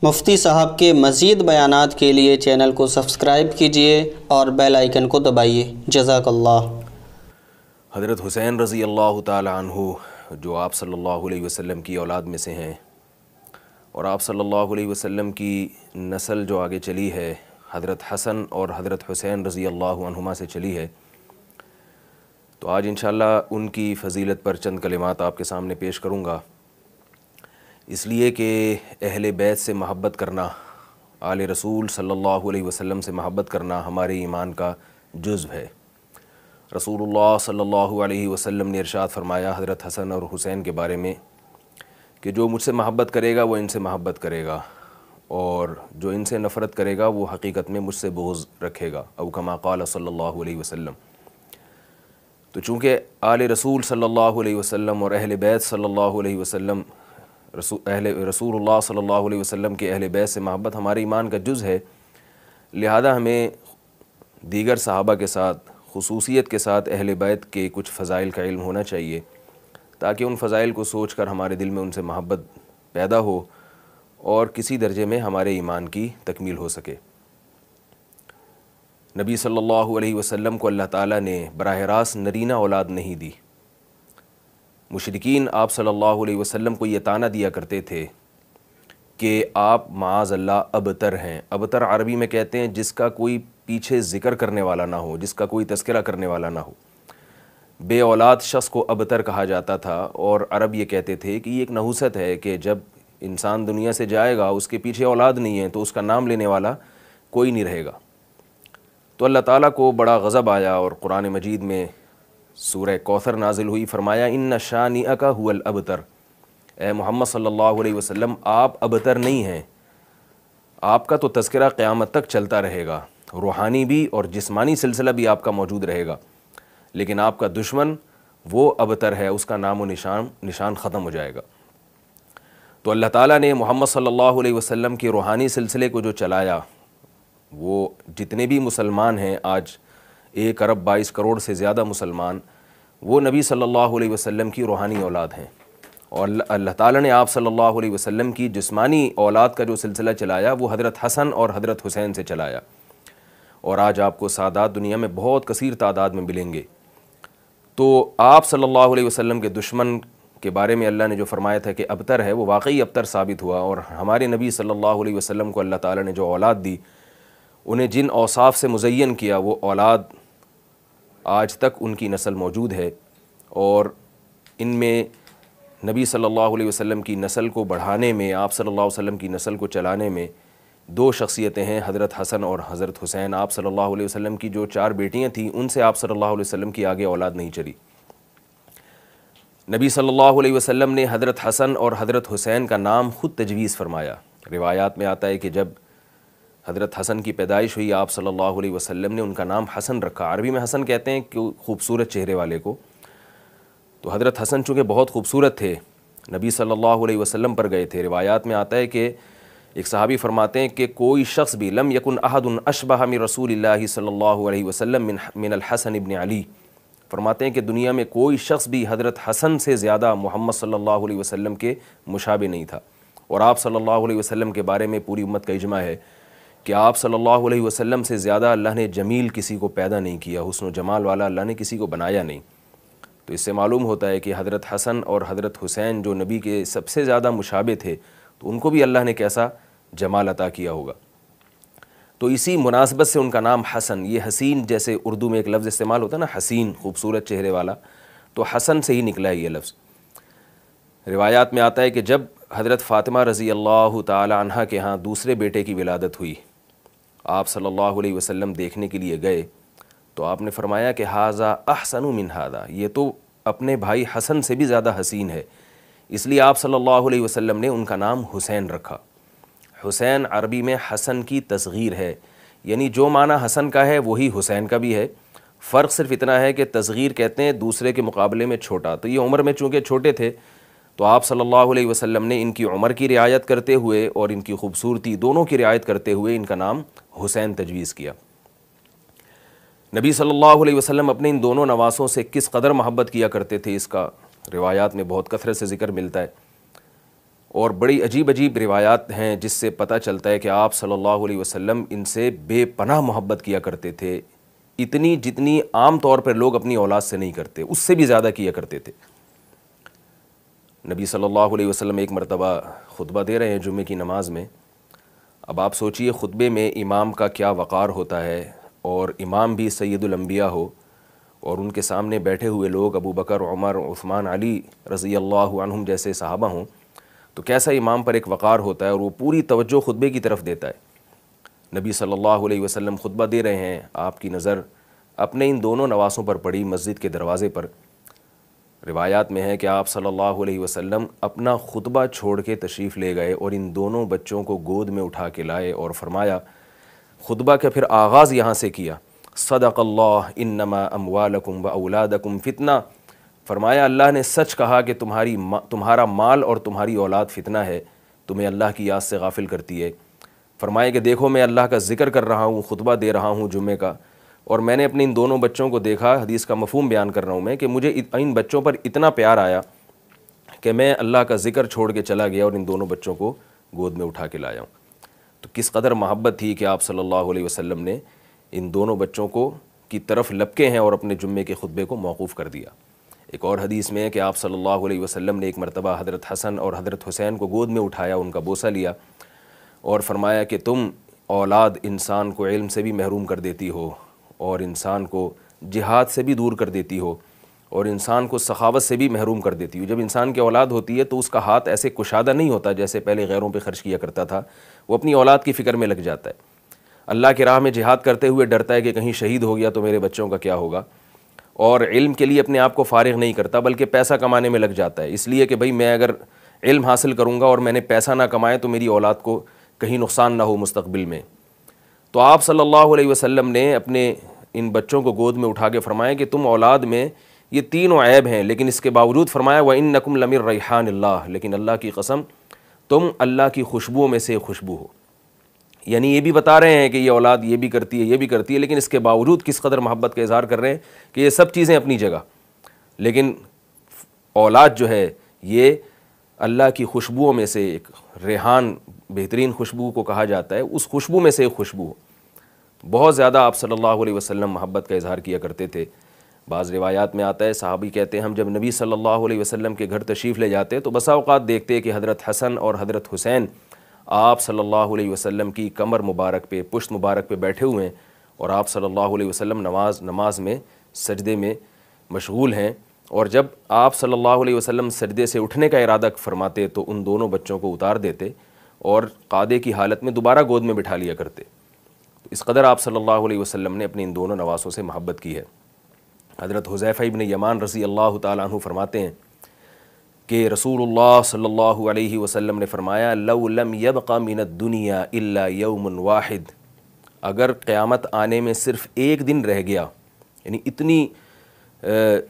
مفتی صاحب کے مزید بیانات کے لیے چینل کو سبسکرائب کیجیے اور بیل آئیکن کو دبائیے۔ جزاک اللہ۔ حضرت حسین رضی اللہ تعالی عنہ جو آپ صلی اللہ علیہ وسلم کی اولاد میں سے ہیں، اور آپ صلی اللہ علیہ وسلم کی نسل جو آگے چلی ہے حضرت حسن اور حضرت حسین رضی اللہ عنہما سے چلی ہے، تو آج انشاءاللہ ان کی فضیلت پر چند کلمات آپ کے سامنے پیش کروں گا، اس لیے کہ اہل بیت سے محبت کرنا، آل رسول صلی اللہ علیہ وسلم سے محبت کرنا ہمارے ایمان کا جزو ہے۔ رسول اللہ صلی اللہ علیہ وسلم نے ارشاد فرمایا حضرت حسن اور حسین کے بارے میں کہ جو مجھ سے محبت کرے گا وہ ان سے محبت کرے گا، اور جو ان سے نفرت کرے گا وہ حقیقت میں مجھ سے بغض رکھے گا، او کما قال صلی اللہ علیہ وسلم۔ تو چونکہ آل رسول صلی اللہ علیہ وسلم اور اہل بیت صلی اللہ علیہ وسلم رسول اللہ صلی اللہ علیہ وسلم کے اہل بیت سے محبت ہمارے ایمان کا جز ہے، لہذا ہمیں دیگر صحابہ کے ساتھ خصوصیت کے ساتھ اہل بیت کے کچھ فضائل کا علم ہونا چاہیے، تاکہ ان فضائل کو سوچ کر ہمارے دل میں ان سے محبت پیدا ہو اور کسی درجے میں ہمارے ایمان کی تکمیل ہو سکے۔ نبی صلی اللہ علیہ وسلم کو اللہ تعالیٰ نے براہ راست نرینہ اولاد نہیں دی۔ مشرکین آپ صلی اللہ علیہ وسلم کو یہ طعنہ دیا کرتے تھے کہ آپ معاذ اللہ ابتر ہیں۔ ابتر عربی میں کہتے ہیں جس کا کوئی پیچھے ذکر کرنے والا نہ ہو، جس کا کوئی تذکرہ کرنے والا نہ ہو۔ بے اولاد شخص کو ابتر کہا جاتا تھا، اور عرب یہ کہتے تھے کہ یہ ایک نحوست ہے کہ جب انسان دنیا سے جائے گا اس کے پیچھے اولاد نہیں ہے تو اس کا نام لینے والا کوئی نہیں رہے گا۔ تو اللہ تعالیٰ کو بڑا غضب آیا اور قرآن مجید میں سورہ کوثر نازل ہوئی، فرمایا ان شانئک ھو الابتر، اے محمد صلی اللہ علیہ وسلم آپ ابتر نہیں ہیں، آپ کا تو تذکرہ قیامت تک چلتا رہے گا، روحانی بھی اور جسمانی سلسلہ بھی آپ کا موجود رہے گا، لیکن آپ کا دشمن وہ ابتر ہے، اس کا نام و نشان ختم ہو جائے گا۔ تو اللہ تعالیٰ نے محمد صلی اللہ علیہ وسلم کے روحانی سلسلے کو جو چلایا، وہ جتنے بھی مسلمان ہیں آج 1 ارب 22 کروڑ سے زیادہ مسلمان، وہ نبی صلی اللہ علیہ وسلم کی روحانی اولاد ہیں، اور اللہ تعالیٰ نے آپ صلی اللہ علیہ وسلم کی جسمانی اولاد کا جو سلسلہ چلایا وہ حضرت حسن اور حضرت حسین سے چلایا، اور آج آپ کو سادات دنیا میں بہت کثیر تعداد میں ملیں گے۔ تو آپ صلی اللہ علیہ وسلم کے دشمن کے بارے میں اللہ نے جو فرمایا تھا کہ ابتر ہے، وہ واقعی ابتر ثابت ہوا، اور ہمارے نبی صلی اللہ علیہ وسلم کو اللہ تعالیٰ نے جو اولاد دی، انہیں جن اوصاف سے مزین کیا، وہ اولاد آج تک ان کی نسل موجود ہے، اور ان میں نبی صلی اللہ علیہ وسلم کی نسل کو بڑھانے میں، آپ صلی اللہ علیہ وسلم کی نسل کو چلانے میں 2 شخصیتیں ہیں، حضرت حسن اور حضرت حسین۔ آپ صلی اللہ علیہ وسلم کی جو 4 بیٹیاں تھیں ان سے آپ صلی اللہ علیہ وسلم کی آگے اولاد نہیں چلی۔ نبی صلی اللہ علیہ وسلم نے حضرت حسن اور حضرت حسین کا نام خود تجویز فرمایا۔ روایات میں آتا ہے کہ جب حضرت حسن کی پیدائش ہوئی آپ صلی اللہ علیہ وسلم نے ان کا نام حسن رکھا۔ عربی میں حسن کہتے ہیں کہ خوبصورت چہرے والے کو، تو حضرت حسن چونکہ بہت خوبصورت تھے، نبی صلی اللہ علیہ وسلم پر گئے تھے۔ روایات میں آتا ہے کہ ایک صحابی فرماتے ہیں کہ کوئی شخص بھی لم یکن احد اشبہ من رسول اللہ صلی اللہ علیہ وسلم من الحسن ابن علی، فرماتے ہیں کہ دنیا میں کوئی شخص بھی حضرت حسن سے زیادہ محمد صلی اللہ علیہ وسلم کے مشابہ نہیں تھا، اور آپ صلی اللہ علیہ وسلم کے بارے میں پوری امت کا اجماع ہے کہ آپ صلی اللہ علیہ وسلم سے زیادہ اللہ نے جمیل کسی کو پیدا نہیں کیا، حسن و جمال والا اللہ نے کسی کو بنایا نہیں۔ تو اس سے معلوم ہوتا ہے کہ حضرت حسن اور حضرت حسین جو نبی کے سب سے زیادہ مشابہ تھے، تو ان کو بھی اللہ نے کیسا جمال عطا کیا ہوگا۔ تو اسی مناسبت سے ان کا نام حسن، یہ حسین جیسے اردو میں ایک لفظ استعمال ہوتا ہے نا، حسین، خوبصورت چہرے والا، تو حسن سے ہی نکلا ہے یہ لفظ۔ روایات میں آتا ہے کہ جب حضرت فاطمہ رضی اللہ تعالی عنہا کے ہاں دوسرے بیٹے کی ولادت ہوئی، آپ صلی اللہ علیہ وسلم دیکھنے کے لیے گئے، تو آپ نے فرمایا کہ ھذا احسن من ھذا، یہ تو اپنے بھائی حسن سے بھی زیادہ حسین ہے، اس لیے آپ صلی اللہ علیہ وسلم نے ان کا نام حسین رکھا۔ حسین عربی میں حسن کی تصغیر ہے، یعنی جو معنی حسن کا ہے وہی حسین کا بھی ہے، فرق صرف اتنا ہے کہ تصغیر کہتے ہیں دوسرے کے مقابلے میں چھوٹا، تو یہ عمر میں چونکہ چھوٹے تھے تو آپ صلی اللہ علیہ وسلم نے ان کی عمر کی رعایت کرتے ہوئے اور ان کی خوبصورتی دونوں کی رعایت کرتے ہوئے ان کا نام حسین تجویز کیا۔ نبی صلی اللہ علیہ وسلم اپنے ان دونوں نواسوں سے کس قدر محبت کیا کرتے تھے، اس کا روایات میں بہت کثرت سے ذکر ملتا ہے، اور بڑی عجیب عجیب روایات ہیں جس سے پتہ چلتا ہے کہ آپ صلی اللہ علیہ وسلم ان سے بے پناہ محبت کیا کرتے تھے، اتنی جتنی عام طور پر لوگ اپنی اولاد سے نہیں کرتے، اس سے بھی زیادہ کیا کرتے تھے۔ نبی صلی اللہ علیہ وسلم ایک مرتبہ خطبہ دے رہے ہیں جمعے کی نماز میں۔ اب آپ سوچئے خطبے میں امام کا کیا وقار ہوتا ہے، اور امام بھی سید الانبیاء ہو اور ان کے سامنے بیٹھے ہوئے لوگ ابو بکر، عمر، عثمان، علی رضی اللہ عنہم جیسے صحابہ ہوں، تو کیسا امام پر ایک وقار ہوتا ہے، اور وہ پوری توجہ خطبے کی طرف دیتا ہے۔ نبی صلی اللہ علیہ وسلم خطبہ دے رہے ہیں، آپ کی نظر اپنے ان دونوں نواسوں پر پڑی مسجد کے دروازے پر۔ روایات میں ہے کہ آپ صلی اللہ علیہ وسلم اپنا خطبہ چھوڑ کے تشریف لے گئے اور ان دونوں بچوں کو گود میں اٹھا کے لائے اور فرمایا، خطبہ کا پھر آغاز یہاں سے کیا، صدق اللہ انما اموالکم و اولادکم فتنہ، فرمایا اللہ نے سچ کہا کہ تمہارا مال اور تمہاری اولاد فتنہ ہے، تمہیں اللہ کی یاد سے غافل کرتی ہے۔ فرمایا کہ دیکھو میں اللہ کا ذکر کر رہا ہوں، خطبہ دے رہا ہوں جمعے کا، اور میں نے اپنے ان دونوں بچوں کو دیکھا، حدیث کا مفہوم بیان کر رہا ہوں میں، کہ مجھے ان بچوں پر اتنا پیار آیا کہ میں اللہ کا ذکر چھوڑ کے چلا گیا اور ان دونوں بچوں کو گود میں اٹھا کے لایا ہوں۔ تو کس قدر محبت تھی کہ آپ صلی اللہ علیہ وسلم نے ان دونوں بچوں کو کی طرف لپکے ہیں اور اپنے جمعے کے خطبے کو موقوف کر دیا۔ ایک اور حدیث میں ہے کہ آپ صلی اللہ علیہ وسلم نے ایک مرتبہ حضرت حسن اور حضرت حسین کو گود میں اٹھایا، ان کا بوسہ لیا اور فرمایا کہ تم اولاد انسان کو علم سے بھی محروم کر دیتی ہو، اور انسان کو جہاد سے بھی دور کر دیتی ہو، اور انسان کو سخاوت سے بھی محروم کر دیتی ہو۔ جب انسان کی اولاد ہوتی ہے تو اس کا ہاتھ ایسے کشادہ نہیں ہوتا جیسے پہلے غیروں پہ خرچ کیا کرتا تھا، وہ اپنی اولاد کی فکر میں لگ جاتا ہے، اللہ کی راہ میں جہاد کرتے ہوئے ڈرتا ہے کہ کہیں شہید ہو گیا تو میرے بچوں کا کیا ہوگا، اور علم کے لیے اپنے آپ کو فارغ نہیں کرتا بلکہ پیسہ کمانے میں لگ جاتا ہے، اس لیے کہ بھئی میں اگر علم حاصل کروں گا اور میں نے پیسہ نہ کمائے تو میری اولاد کو کہیں نقصان نہ ہو مستقبل میں۔ تو آپ صلی اللہ علیہ وسلم نے اپنے ان بچوں کو گود میں اٹھا کے فرمایا کہ تم اولاد میں یہ تینوں عیب ہیں، لیکن اس کے باوجود فرمایا وَإِنَّكُمْ لَمِن رَيْحَانِ اللَّهِ، لیکن اللہ کی قسم تم اللہ کی خوشبوؤں میں سے خوشبو ہو۔ یعنی یہ بھی بتا رہے ہیں کہ یہ اولاد یہ بھی کرتی ہے، یہ بھی کرتی ہے، لیکن اس کے باوجود کس قدر محبت کا اظہار کر رہے ہیں کہ یہ سب چیزیں اپنی جگہ، لیکن اولاد جو ہے یہ اللہ کی خوشبوؤں میں سے ایک ریحان، بہترین خوشبو کو کہا جاتا ہے، اس خوشبو میں سے ایک خوشبو۔ بہت زیادہ آپ صلی اللہ علیہ وسلم محبت کا اظہار کیا کرتے تھے۔ بعض روایات میں آتا ہے، صحابی کہتے ہیں ہم جب نبی صلی اللہ علیہ وسلم کے گھر تشریف لے جاتے تو بسا اوقات دیکھتے کہ حضرت حسن اور حضرت حسین آپ صلی اللہ علیہ وسلم کی کمر مبارک پہ، پشت مبارک پہ بیٹھے ہوئے ہیں، اور آپ صلی اللہ علیہ وسلم نماز میں سجدے میں مشغول ہیں، اور جب آپ صلی اللہ علیہ وسلم سجدے سے اٹھنے کا ارادہ فرماتے تو ان دونوں بچوں کو اتار دیتے اور قادے کی حالت میں دوبارہ گود میں بٹھا لیا کرتے۔ اس قدر آپ صلی اللہ علیہ وسلم نے اپنے ان دونوں نواسوں سے محبت کی ہے۔ حضرت حذیفہ ابن یمان رضی اللہ تعالیٰ عنہ فرماتے ہیں کہ رسول اللہ صلی اللہ علیہ وسلم نے فرمایا لو لم یبق من الدنیا الا یوم واحد، اگر قیامت آنے میں صرف ایک دن رہ گیا، یعنی اتنی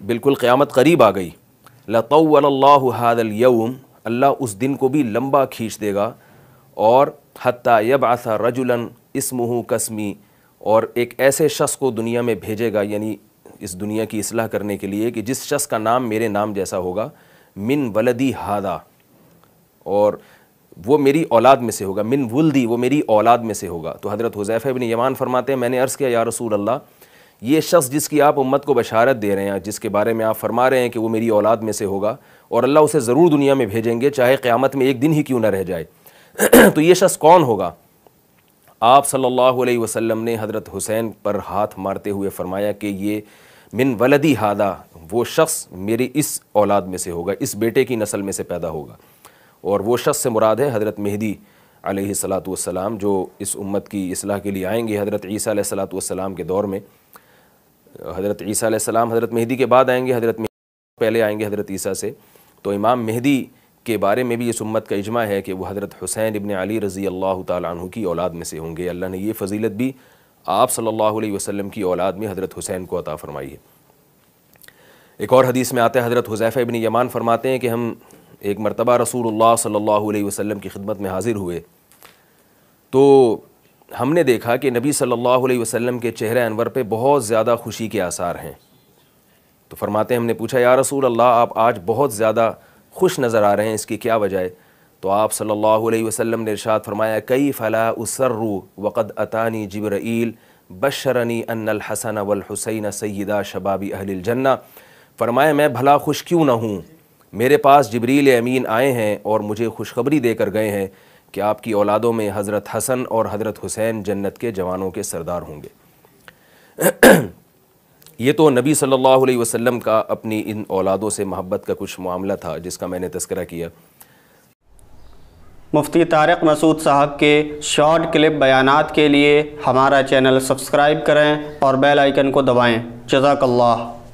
بالکل قیامت قریب آ گئی، لطول اللہ ھذا اليوم، اللہ اس دن کو بھی لمبا کھینچ دے گا، اور حتی یبعث رجلا اسمہ کاسمی، اور ایک ایسے شخص کو دنیا میں بھیجے گا، یعنی اس دنیا کی اصلاح کرنے کے لیے، کہ جس شخص کا نام میرے نام جیسا ہوگا، من ولدی ھذا، اور وہ میری اولاد میں سے ہوگا، من ولدی وہ میری اولاد میں سے ہوگا۔ تو حضرت حذیفہ ابن یمان فرماتے ہیں میں نے عرض کیا یا رسول اللہ، یہ شخص جس کی آپ امت کو بشارت دے رہے ہیں، جس کے بارے میں آپ فرما رہے ہیں کہ وہ میری اولاد میں سے ہوگا اور اللہ اسے ضرور دنیا میں بھیجیں گے چاہے قیامت میں ایک دن ہی کیوں نہ رہ جائے، تو یہ شخص کون ہوگا؟ آپ صلی اللہ علیہ وسلم نے حضرت حسین پر ہاتھ مارتے ہوئے فرمایا کہ یہ من ولدی ھذا، وہ شخص میری اس اولاد میں سے ہوگا، اس بیٹے کی نسل میں سے پیدا ہوگا، اور وہ شخص سے مراد ہے حضرت مہدی علیہ الصلاۃ والسلام، جو اس امت کی اصلاح کے لیے آئیں گے۔ حضرت عیسیٰ علیہ الصلاۃ والسلام کے دور میں حضرت عیسیٰ علیہ السلام حضرت مہدی کے بعد آئیں گے، حضرت مہدی پہلے آئیں گے حضرت عیسیٰ سے، تو امام مہدی کے بارے میں بھی اس امت کا اجماع ہے کہ وہ حضرت حسین ابن علی رضی اللہ تعالیٰ عنہ کی اولاد میں سے ہوں گے۔ اللہ نے یہ فضیلت بھی آپ صلی اللہ علیہ وسلم کی اولاد میں حضرت حسین کو عطا فرمائی ہے۔ ایک اور حدیث میں آتا ہے حضرت حذیفہ ابن یمان فرماتے ہیں کہ ہم ایک مرتبہ رسول اللہ صلی اللہ علیہ وسلم کی خدمت میں حاضر ہوئے تو ہم نے دیکھا کہ نبی صلی اللہ علیہ وسلم کے چہرہ انور پہ بہت زیادہ خوشی کے آثار ہیں۔ تو فرماتے ہیں ہم نے پوچھا یا رسول اللہ آپ آج بہت زیادہ خوش نظر آ رہے ہیں، اس کی کیا وجہ ہے؟ تو آپ صلی اللہ علیہ وسلم نے ارشاد فرمایا کیف لا اسرُّ وقد اتانی جبرائیل بشرنی ان الحسن والحسین سیدا شباب اہل الجنہ، فرمایا میں بھلا خوش کیوں نہ ہوں، میرے پاس جبریل امین آئے ہیں اور مجھے خوشخبری دے کر گئے ہیں کہ آپ کی اولادوں میں حضرت حسن اور حضرت حسین جنت کے جوانوں کے سردار ہوں گے۔ یہ تو نبی صلی اللہ علیہ وسلم کا اپنی ان اولادوں سے محبت کا کچھ معاملہ تھا جس کا میں نے تذکرہ کیا۔ مفتی طارق مسعود صاحب کے شارٹ کلپ بیانات کے لیے ہمارا چینل سبسکرائب کریں اور بیل آئیکن کو دبائیں۔ جزاک اللہ۔